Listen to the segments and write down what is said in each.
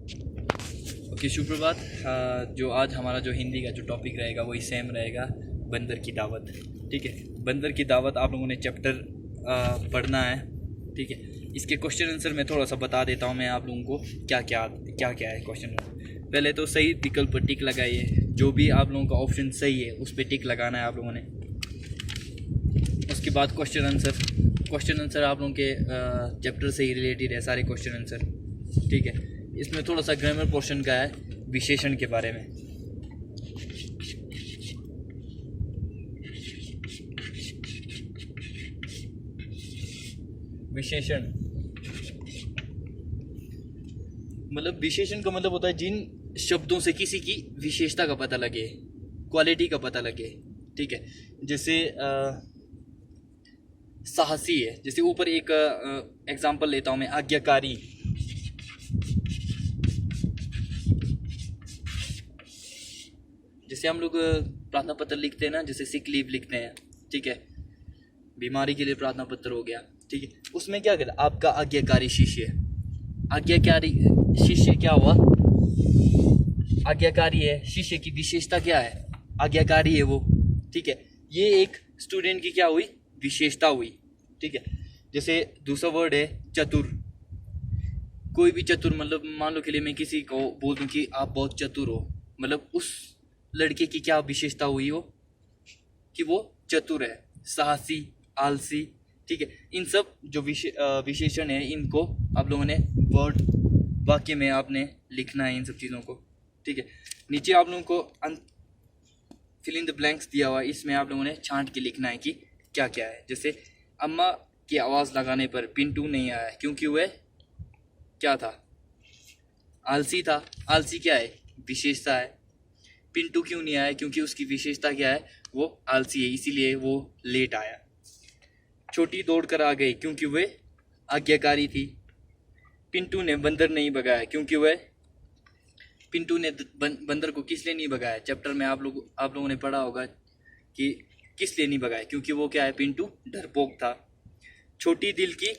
Okay, सुप्रभात। जो आज हमारा जो हिंदी का जो टॉपिक रहेगा वही सेम रहेगा, बंदर की दावत। ठीक है, बंदर की दावत आप लोगों ने चैप्टर पढ़ना है। ठीक है, इसके क्वेश्चन आंसर मैं थोड़ा सा बता देता हूँ मैं आप लोगों को क्या क्या है क्वेश्चन। पहले तो सही विकल्प पर टिक लगाइए, जो भी आप लोगों का ऑप्शन सही है उस पर टिक लगाना है आप लोगों ने। उसके बाद क्वेश्चन आंसर आप लोगों के चैप्टर से ही रिलेटेड है सारे क्वेश्चन आंसर। ठीक है, इसमें थोड़ा सा ग्रामर पोर्शन का है विशेषण के बारे में। विशेषण मतलब विशेषण का मतलब होता है जिन शब्दों से किसी की विशेषता का पता लगे, क्वालिटी का पता लगे। ठीक है, जैसे साहसी है, जैसे ऊपर एक एग्जांपल लेता हूं मैं, आज्ञाकारी। जैसे हम लोग प्रार्थना पत्र लिखते हैं ना, जैसे सिक लीव लिखते हैं। ठीक है, बीमारी के लिए प्रार्थना पत्र हो गया। ठीक है, उसमें क्या कहता है, आपका आज्ञाकारी शिष्य। आज्ञाकारी शिष्य क्या हुआ, आज्ञाकारी है, शिष्य की विशेषता क्या है, आज्ञाकारी है वो। ठीक है, ये एक स्टूडेंट की क्या हुई, विशेषता हुई। ठीक है, जैसे दूसरा वर्ड है चतुर। कोई भी चतुर, मतलब मान लो के लिए मैं किसी को बोल दूं कि आप बहुत चतुर हो, मतलब उस लड़के की क्या विशेषता हुई हो कि वो चतुर है, साहसी, आलसी। ठीक है, इन सब जो विशेषण है इनको आप लोगों ने वर्ड वाक्य में आपने लिखना है इन सब चीज़ों को। ठीक है, नीचे आप लोगों को फिल इन द ब्लैंक्स दिया हुआ है, इसमें आप लोगों ने छांट के लिखना है कि क्या क्या है। जैसे अम्मा की आवाज़ लगाने पर पिंटू नहीं आया क्योंकि वह क्या था, आलसी था। आलसी क्या है, विशेषता है। पिंटू क्यों नहीं आया, क्योंकि उसकी विशेषता क्या है, वो आलसी है, इसीलिए वो लेट आया। छोटी दौड़ कर आ गई क्योंकि वह आज्ञाकारी थी। पिंटू ने बंदर नहीं भगाया क्योंकि वह, पिंटू ने बंदर को किस लिए नहीं भगाया, चैप्टर में आप लोगों ने पढ़ा होगा कि किस लिए नहीं भगाया, क्योंकि वो क्या है, पिंटू डरपोक था। छोटी दिल की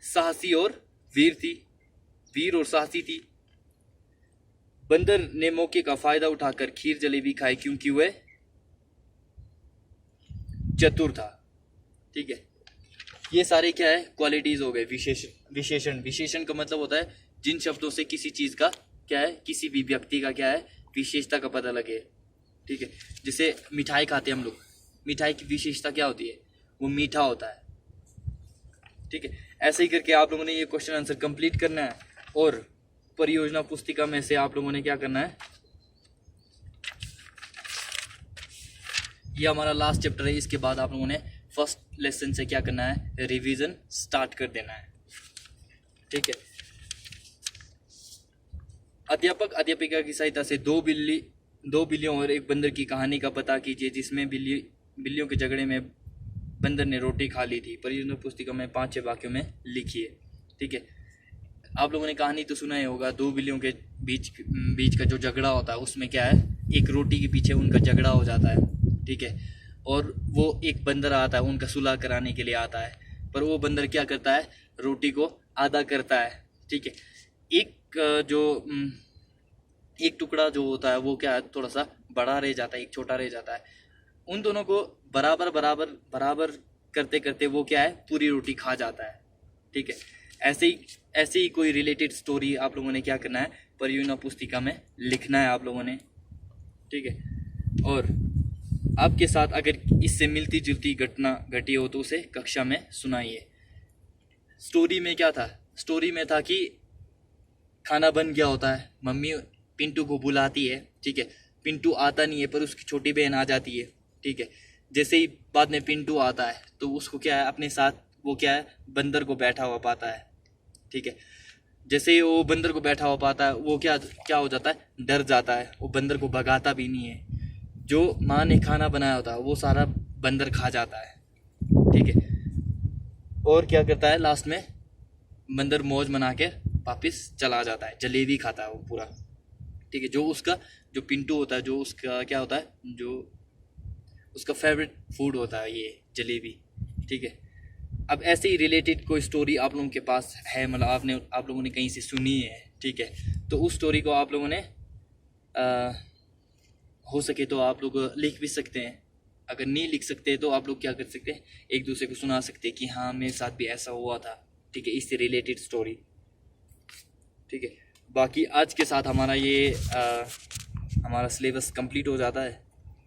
साहसी और वीर थी, वीर और साहसी थी। बंदर ने मौके का फायदा उठाकर खीर जलेबी खाई क्योंकि वह चतुर था। ठीक है, ये सारे क्या है, क्वालिटीज हो गए, विशेषण। विशेषण का मतलब होता है जिन शब्दों से किसी चीज का क्या है, किसी भी व्यक्ति का क्या है, विशेषता का पता लगे। ठीक है, जैसे मिठाई खाते हैं हम लोग, मिठाई की विशेषता क्या होती है, वो मीठा होता है। ठीक है, ऐसे ही करके आप लोगों ने ये क्वेश्चन आंसर कंप्लीट करना है। और परियोजना पुस्तिका में से आप लोगों ने क्या करना है, ये हमारा लास्ट चैप्टर है, इसके बाद आप लोगों ने फर्स्ट लेसन से क्या करना है, रिवीजन स्टार्ट कर देना है। ठीक है, अध्यापक अध्यापिका की सहायता से दो बिल्लियों और एक बंदर की कहानी का पता कीजिए जिसमें बिल्लियों के झगड़े में बंदर ने रोटी खा ली थी। परियोजना पुस्तिका में 5-6 वाक्यों में लिखिए। ठीक है, आप लोगों ने कहानी तो सुना ही होगा, दो बिल्लियों के बीच का जो झगड़ा होता है उसमें क्या है, एक रोटी के पीछे उनका झगड़ा हो जाता है। ठीक है, और वो एक बंदर आता है उनका सुलह कराने के लिए आता है, पर वो बंदर क्या करता है, रोटी को आधा करता है। ठीक है, एक टुकड़ा जो होता है वो क्या है, थोड़ा सा बड़ा रह जाता है, एक छोटा रह जाता है। उन दोनों को बराबर बराबर बराबर करते करते वो क्या है, पूरी रोटी खा जाता है। ठीक है, ऐसे ही कोई रिलेटेड स्टोरी आप लोगों ने क्या करना है, परियोजना पुस्तिका में लिखना है आप लोगों ने। ठीक है, और आपके साथ अगर इससे मिलती जुलती घटना घटी हो तो उसे कक्षा में सुनाइए। स्टोरी में क्या था, स्टोरी में था कि खाना बन गया होता है, मम्मी पिंटू को बुलाती है। ठीक है, पिंटू आता नहीं है पर उसकी छोटी बहन आ जाती है। ठीक है, जैसे ही बाद में पिंटू आता है तो उसको क्या है, अपने साथ वो क्या है, बंदर को बैठा हुआ पाता है। ठीक है, जैसे ही वो बंदर को बैठा हुआ पाता है वो क्या हो जाता है, डर जाता है, वो बंदर को भगाता भी नहीं है। जो माँ ने खाना बनाया होता है वो सारा बंदर खा जाता है। ठीक है, और क्या करता है, लास्ट में बंदर मौज मना के वापिस चला जाता है, जलेबी खाता है वो पूरा। ठीक है, जो पिंटू होता है, जो उसका क्या होता है, जो उसका फेवरेट फूड होता है ये जलेबी। ठीक है, अब ऐसे ही रिलेटेड कोई स्टोरी आप लोगों के पास है, मतलब आप लोगों ने कहीं से सुनी है ठीक है। तो उस स्टोरी को आप लोगों ने हो सके तो आप लोग लिख भी सकते हैं। अगर नहीं लिख सकते तो आप लोग क्या कर सकते हैं, एक दूसरे को सुना सकते हैं कि हाँ मेरे साथ भी ऐसा हुआ था, ठीक है, इससे रिलेटेड स्टोरी, ठीक है। बाकी आज के साथ हमारा ये हमारा सिलेबस कंप्लीट हो जाता है,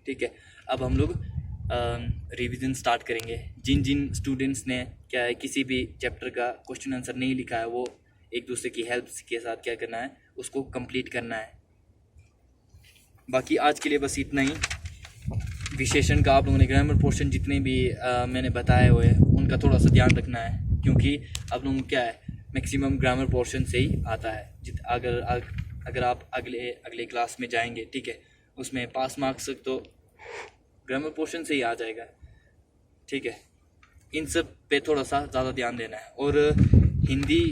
ठीक है। अब हम लोग रिवीजन स्टार्ट करेंगे। जिन जिन स्टूडेंट्स ने क्या है किसी भी चैप्टर का क्वेश्चन आंसर नहीं लिखा है, वो एक दूसरे की हेल्प के साथ क्या करना है, उसको कंप्लीट करना है। बाकी आज के लिए बस इतना ही। विशेषण का आप लोगों ने ग्रामर पोर्शन जितने भी मैंने बताए हुए हैं उनका थोड़ा सा ध्यान रखना है, क्योंकि आप लोगों को क्या है मैक्सिमम ग्रामर पोर्शन से ही आता है। अगर आप अगले क्लास में जाएंगे, ठीक है, उसमें पास मार्क्स तो ग्रामर पोर्शन से ही आ जाएगा, ठीक है। इन सब पे थोड़ा सा ज़्यादा ध्यान देना है। और हिंदी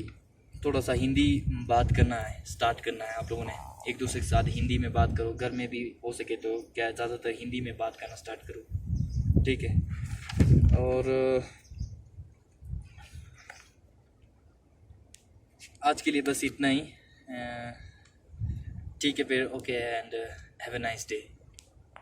बात करना है, स्टार्ट करना है। आप लोगों ने एक दूसरे के साथ हिंदी में बात करो, घर में भी हो सके तो क्या ज़्यादातर हिंदी में बात करना स्टार्ट करो, ठीक है। और आज के लिए बस इतना ही, ठीक है फिर, okay and have a nice day.